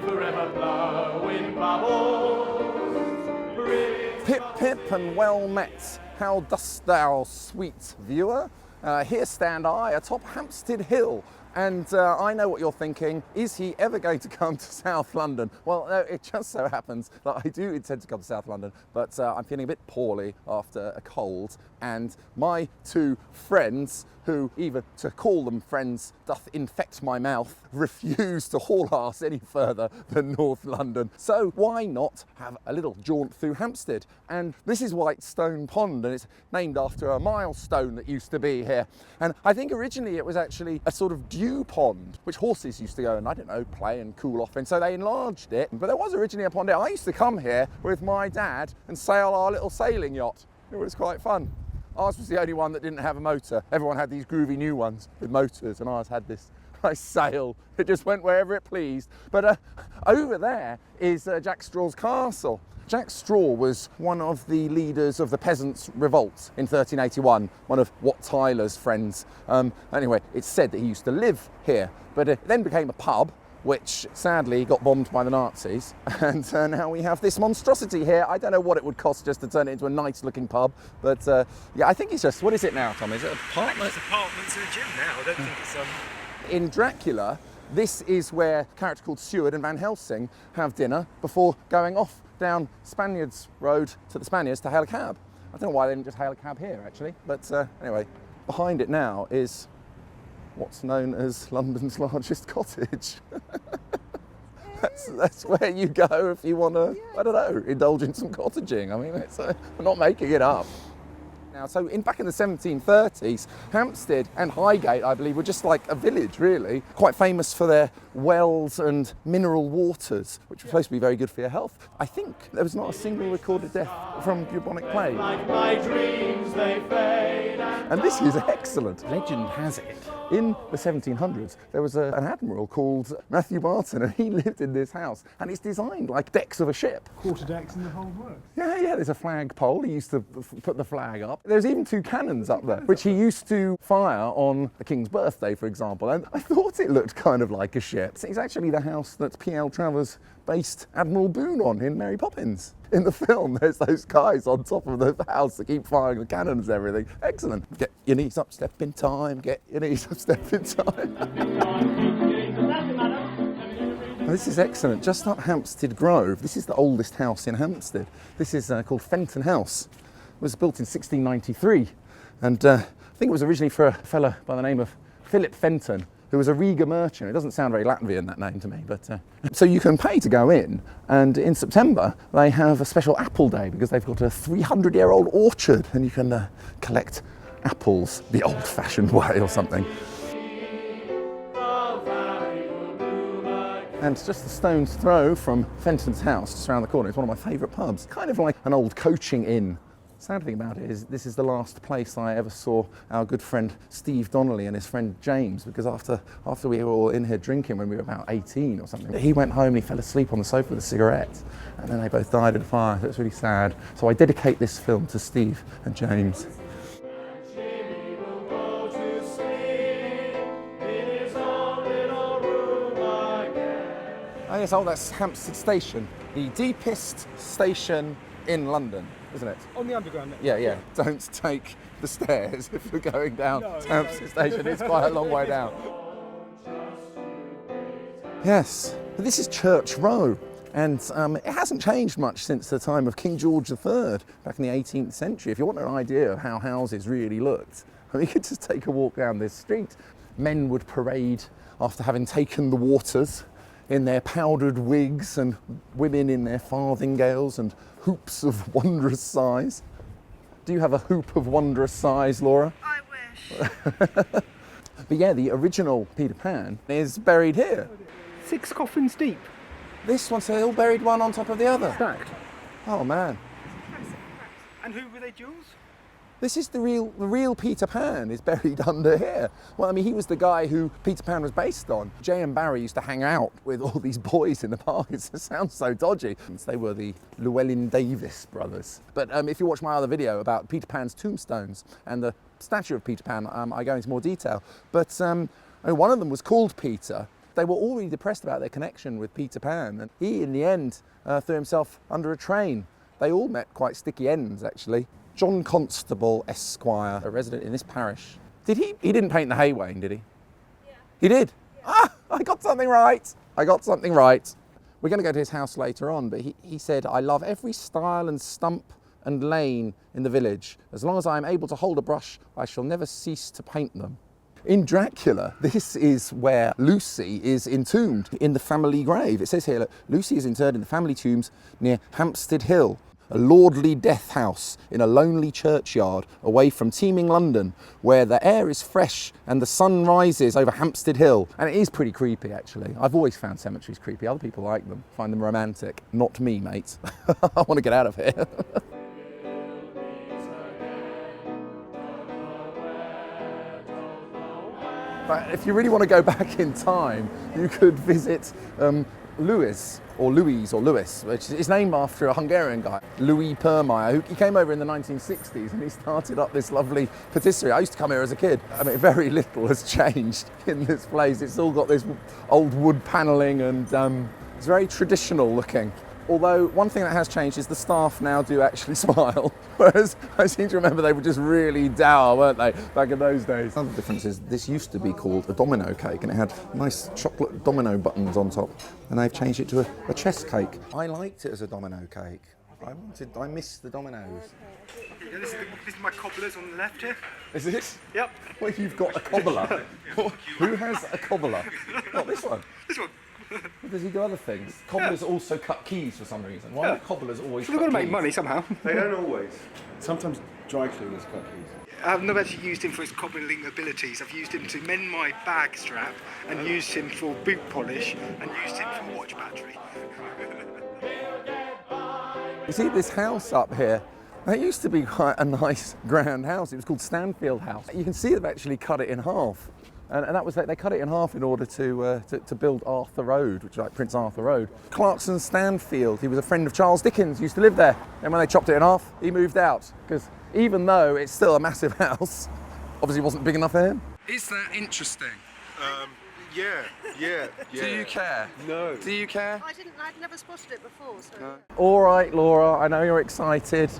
forever blowing bubbles. Pip, pip, and well met. How dost thou, sweet viewer? Here stand I atop Hampstead Hill. And I know what you're thinking, is he ever going to come to South London? Well, no, it just so happens that I do intend to come to South London, but I'm feeling a bit poorly after a cold, and my two friends, who even to call them friends doth infect my mouth, refuse to haul arse any further than North London. So why not have a little jaunt through Hampstead? And this is White Stone Pond, and it's named after a milestone that used to be here. And I think originally it was actually a sort of dew pond, which horses used to go and, I don't know, play and cool off in. So they enlarged it, but there was originally a pond here. I used to come here with my dad and sail our little sailing yacht. It was quite fun. Ours was the only one that didn't have a motor. Everyone had these groovy new ones with motors, and ours had this nice sail. It just went wherever it pleased. But over there is Jack Straw's castle. Jack Straw was one of the leaders of the Peasants' Revolt in 1381, one of Wat Tyler's friends. Anyway, it's said that he used to live here, but it then became a pub, which sadly got bombed by the Nazis. And now we have this monstrosity here. I don't know what it would cost just to turn it into a nice looking pub, but yeah, I think it's just, what is it now, Tom? Is it apartments? It's apartments and a gym now. I don't think it's In Dracula, this is where a character called Seward and Van Helsing have dinner before going off down Spaniards Road to the Spaniards to hail a cab. I don't know why they didn't just hail a cab here, actually, but anyway, behind it now is what's known as London's largest cottage. That's where you go if you want to, I don't know, indulge in some cottaging. I mean, I'm not making it up. Now, so back in the 1730s, Hampstead and Highgate, I believe, were just like a village, really. Quite famous for their wells and mineral waters, which were supposed to be very good for your health. I think there was not a single recorded death from bubonic plague. Like my dreams, they fade. And this is excellent. Legend has it, in the 1700s, there was an admiral called Matthew Barton, and he lived in this house, and it's designed like decks of a ship. Quarter decks and the whole works. Yeah, there's a flag pole. He used to put the flag up. There's even two cannons up there, which he used to fire on the King's birthday, for example. And I thought it looked kind of like a ship. It's actually the house that P.L. Travers based Admiral Boone on in Mary Poppins. In the film, there's those guys on top of the house that keep firing the cannons and everything. Excellent. Get your knees up, step in time. Get your knees up, step in time. This is excellent. Just up Hampstead Grove. This is the oldest house in Hampstead. This is called Fenton House. It was built in 1693, and I think it was originally for a fella by the name of Philip Fenton, who was a Riga merchant. It doesn't sound very Latvian, that name, to me, but so you can pay to go in, and in September they have a special apple day because they've got a 300-year-old orchard, and you can collect apples the old-fashioned way or something. And it's just a stone's throw from Fenton's house, just around the corner. It's one of my favourite pubs, kind of like an old coaching inn. Sad thing about it is this is the last place I ever saw our good friend Steve Donnelly and his friend James, because after we were all in here drinking when we were about 18 or something, he went home and he fell asleep on the sofa with a cigarette, and then they both died in a fire. So it's really sad. So I dedicate this film to Steve and James. Oh yes, that's Hampstead Station, the deepest station in London, isn't it? On the underground. Yeah. Don't take the stairs if you're going down to Hampstead Station. It's quite a long way down. Yes, this is Church Row, and it hasn't changed much since the time of King George III back in the 18th century. If you want an idea of how houses really looked, you could just take a walk down this street. Men would parade after having taken the waters in their powdered wigs, and women in their farthingales and hoops of wondrous size. Do you have a hoop of wondrous size, Laura? I wish. But yeah, the original Peter Pan is buried here. 6 coffins deep. This one's all buried one on top of the other. Stacked. Oh man. And who were they, Joolz? This is the real Peter Pan is buried under here. Well, I mean, he was the guy who Peter Pan was based on. J.M.Barrie used to hang out with all these boys in the park. It sounds so dodgy. They were the Llewelyn Davies brothers. But if you watch my other video about Peter Pan's tombstones and the statue of Peter Pan, I go into more detail. But one of them was called Peter. They were all really depressed about their connection with Peter Pan, and he, in the end, threw himself under a train. They all met quite sticky ends, actually. John Constable, Esquire, a resident in this parish. He didn't paint the Haywain, did he? Yeah. He did? Ah, I got something right. I got something right. We're going to go to his house later on, but he said, I love every style and stump and lane in the village. As long as I am able to hold a brush, I shall never cease to paint them. In Dracula, this is where Lucy is entombed, in the family grave. It says here, look, Lucy is interred in the family tombs near Hampstead Hill, a lordly death house in a lonely churchyard away from teeming London, where the air is fresh and the sun rises over Hampstead Hill. And it is pretty creepy, actually. I've always found cemeteries creepy. Other people like them, find them romantic. Not me, mate. I want to get out of here. But if you really want to go back in time, you could visit Louis, which is named after a Hungarian guy, Louis Permayer, he came over in the 1960s and he started up this lovely patisserie. I used to come here as a kid. I mean, very little has changed in this place. It's all got this old wood panelling and it's very traditional looking. Although one thing that has changed is the staff now do actually smile, whereas I seem to remember they were just really dour, weren't they, back in those days. Another difference is this used to be called a domino cake and it had nice chocolate domino buttons on top, and they've changed it to a chess cake. I liked it as a domino cake. I missed the dominoes. Yeah, this is my cobblers on the left here. Is this? Yep. Well, you've got a cobbler. Who has a cobbler? What, this one? This one. Does he do other things? Cobblers also cut keys for some reason. Why do cobblers always cut keys? They've got to make money somehow. They don't always. Sometimes dry cleaners cut keys. I've never actually used him for his cobbling abilities. I've used him to mend my bag strap and used him for boot polish and used him for watch battery. You see this house up here? That used to be quite a nice grand house. It was called Stanfield House. You can see they've actually cut it in half. And that was, they cut it in half in order to build Arthur Road, which is like Prince Arthur Road. Clarkson Stanfield, he was a friend of Charles Dickens, used to live there. And when they chopped it in half, he moved out. Because even though it's still a massive house, obviously wasn't big enough for him. Is that interesting? Yeah. Do you care? No. Do you care? I'd never spotted it before, so. No. All right, Laura, I know you're excited.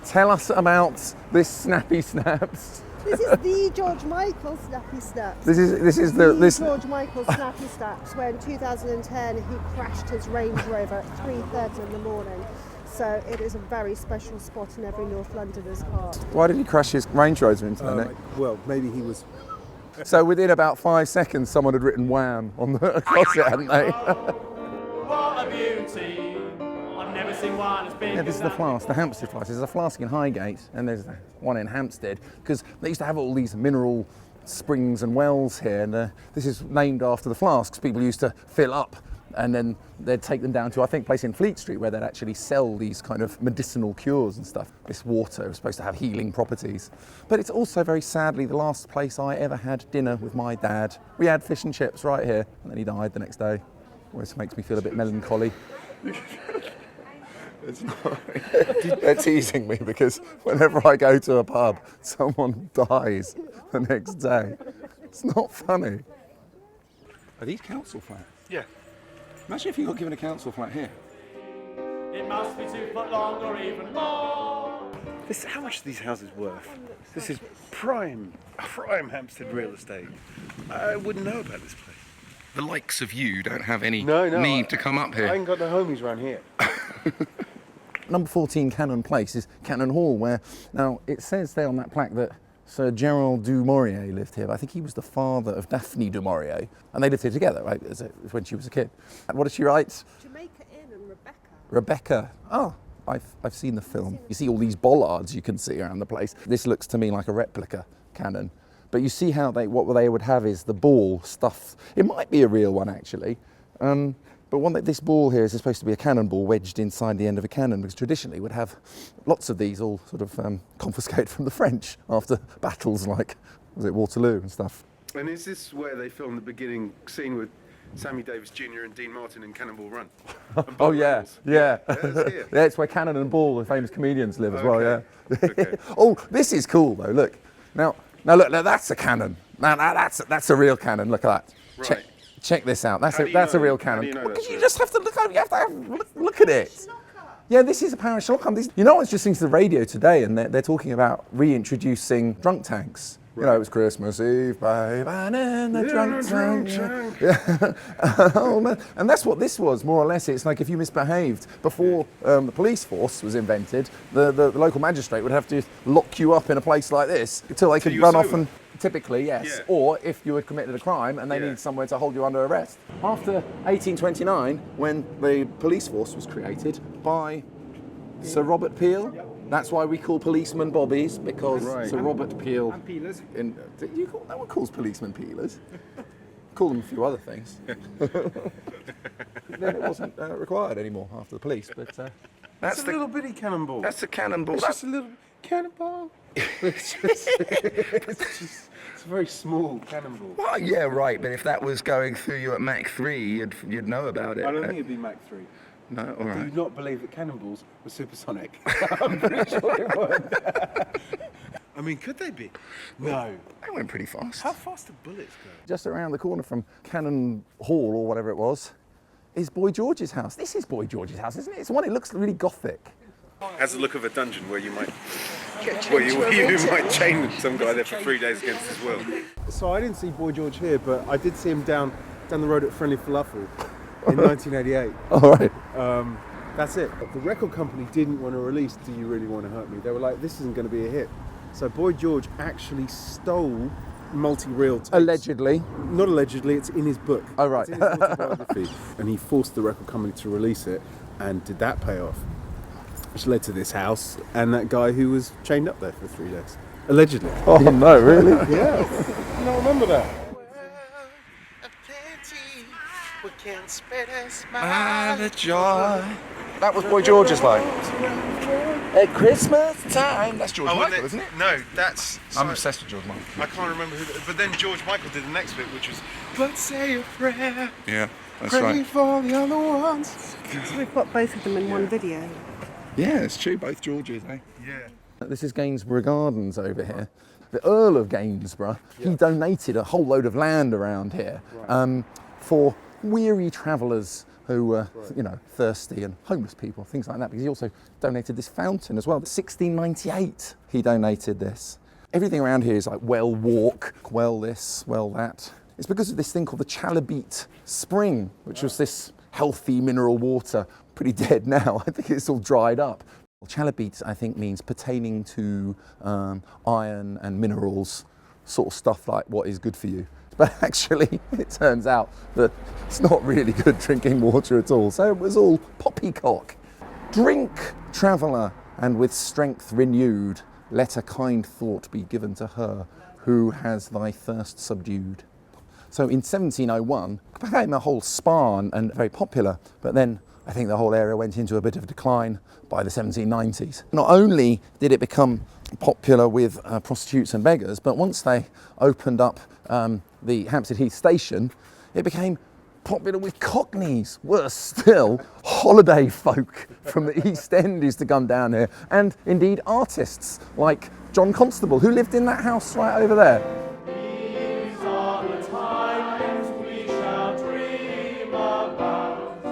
Tell us about this Snappy Snaps. This is the George Michael Snappy Snaps. This is the George Michael Snappy Snaps, where in 2010 he crashed his Range Rover at 3:30 in the morning. So it is a very special spot in every North Londoner's heart. Why did he crash his Range Rover into the neck? Well, maybe he was. So within about 5 seconds, someone had written "Wham" on the across it, hadn't they? What a beauty. I've never seen one as big Yeah, this is as the that. flask, the Hampstead flask. There's a flask in Highgate and there's one in Hampstead, because they used to have all these mineral springs and wells here, and this is named after the flasks people used to fill up, and then they'd take them down to, I think, a place in Fleet Street where they'd actually sell these kind of medicinal cures and stuff. This water was supposed to have healing properties. But it's also, very sadly, the last place I ever had dinner with my dad. We had fish and chips right here, and then he died the next day. Always makes me feel a bit melancholy. It's not. They're teasing me because whenever I go to a pub, someone dies the next day. It's not funny. Are these council flats? Yeah. Imagine if you got given a council flat here. It must be 2 foot long or even more. How much are these houses worth? This is prime Hampstead real estate. I wouldn't know about this place. The likes of you don't have any No, need to come up I here. ain't got no homies around here. Number 14 Cannon Place is Cannon Hall, where, now it says there on that plaque that Sir Gerald du Maurier lived here, but I think he was the father of Daphne du Maurier, and they lived here together, right, when she was a kid. And what did she write? Jamaica Inn and Rebecca. Rebecca. Oh, I've seen the film. You see all these bollards you can see around the place. This looks to me like a replica cannon. But you see how what they would have is the ball stuff. It might be a real one, actually. But this ball here is supposed to be a cannonball wedged inside the end of a cannon, because traditionally we'd have lots of these all sort of confiscated from the French after battles like, was it Waterloo and stuff. And is this where they filmed the beginning scene with Sammy Davis Jr. and Dean Martin in Cannonball Run? Oh yeah, yeah. That's here. Yeah, it's where Cannon and Ball, the famous comedians, live as well, yeah. Okay. Oh, this is cool though, look. Now look, that's a cannon. Now that's a real cannon, look at that. Right. Check this out. That's How a do you that's a know? real How do cannon. you know Because that's you real? just have to look. You have to look at it. Yeah, this is a parish lock-on. You know, I was just listening to the radio today, and they're talking about reintroducing drunk tanks. You know, it was Christmas Eve, babe, and in the drunk tank. Yeah. Oh, man. And that's what this was, more or less. It's like if you misbehaved before the police force was invented, the local magistrate would have to lock you up in a place like this until they could you run were off sober? and. Typically, yes. Yeah. Or if you had committed a crime and they Yeah. needed somewhere to hold you under arrest. After 1829, when the police force was created by Sir Robert Peel, that's why we call policemen bobbies, because Right. Sir Robert Peel. And peelers. No one calls policemen peelers. Call them a few other things. Then it wasn't required anymore after the police. But That's a little bitty cannonball. that's a cannonball. It's just a little cannonball. It's a very small cannonball. Well, yeah, right. But if that was going through you at Mach 3, you'd know about it. I don't think it'd be Mach 3. No, all Do right. you not believe that cannonballs were supersonic? I'm pretty sure they would. I mean, could they be? No. They went pretty fast. How fast do bullets go? Just around the corner from Cannon Hall or whatever it was, is Boy George's house. This is Boy George's house, isn't it? It's one. It looks really gothic. Has the look of a dungeon where you might, you might chain some guy there for 3 days against his will. So I didn't see Boy George here, but I did see him down the road at Friendly Falafel in 1988. All right. That's it. The record company didn't want to release Do You Really Want to Hurt Me? They were like, this isn't going to be a hit. So Boy George actually stole multi-reel tapes. Allegedly. Not allegedly, it's in his book. Oh, right. It's in his autobiography. And he forced the record company to release it, and did that pay off? Which led to this house and that guy who was chained up there for 3 days. Allegedly. Oh no, really? Yeah. You don't remember that? That was Boy George's line. At Christmas time. That's George Michael, isn't it? No, that's... I'm obsessed with George Michael. I can't remember who... But then George Michael did the next bit, which was... But say a prayer, Yeah, that's pray right. for the other ones. So we've got both of them in one video. Yeah, it's true. Both Georges, eh? Yeah. This is Gainsborough Gardens over here. The Earl of Gainsborough, he donated a whole load of land around here for weary travellers who were, you know, thirsty, and homeless people, things like that. Because he also donated this fountain as well. 1698, he donated this. Everything around here is like well walk, well this, well that. It's because of this thing called the Chalybeate Spring, which was this healthy mineral water, pretty dead now. I think it's all dried up. Chalybeate, I think, means pertaining to iron and minerals, sort of stuff like what is good for you. But actually, it turns out that it's not really good drinking water at all. So it was all poppycock. Drink, traveller, and with strength renewed, let a kind thought be given to her who has thy thirst subdued. So in 1701, it became a whole spa and very popular, but then I think the whole area went into a bit of a decline by the 1790s. Not only did it become popular with prostitutes and beggars, but once they opened up the Hampstead Heath station, it became popular with cockneys. Worse still, holiday folk from the East End used to come down here, and indeed artists like John Constable, who lived in that house right over there. These are the times we shall dream about,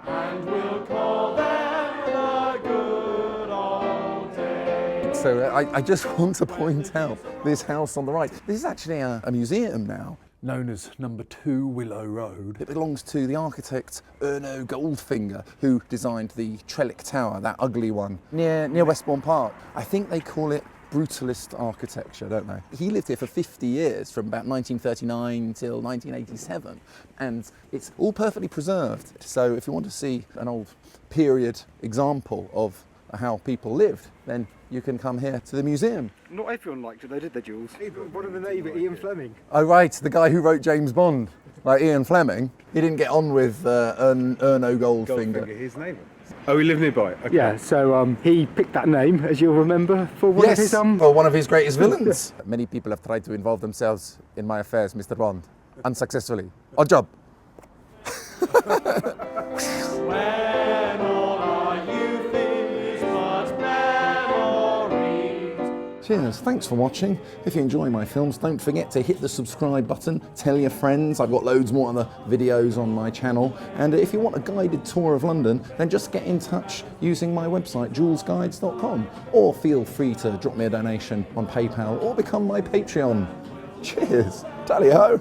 and we'll call them the good old days. So I just want to point out this house on the right. This is actually a museum now. Known as number 2 Willow Road. It belongs to the architect Erno Goldfinger, who designed the Trellick Tower, that ugly one, near Westbourne Park. I think they call it brutalist architecture, don't they? He lived here for 50 years, from about 1939 till 1987, and it's all perfectly preserved. So if you want to see an old period example of how people lived, then you can come here to the museum. Not everyone liked it though, did they, Joolz? One of the neighbour, Ian Fleming. Oh right, the guy who wrote James Bond, like Ian Fleming, he didn't get on with Erno Goldfinger. His neighbour. Oh, we live nearby. Okay. Yeah, so he picked that name, as you'll remember, for one of his for one of his greatest villains. Many people have tried to involve themselves in my affairs, Mr. Bond, unsuccessfully. Odd job. When all our youth is but memories. Cheers, thanks for watching. If you enjoy my films, don't forget to hit the subscribe button, tell your friends. I've got loads more other videos on my channel. And if you want a guided tour of London, then just get in touch using my website, joolzguides.com. Or feel free to drop me a donation on PayPal or become my Patreon. Cheers, tally-ho.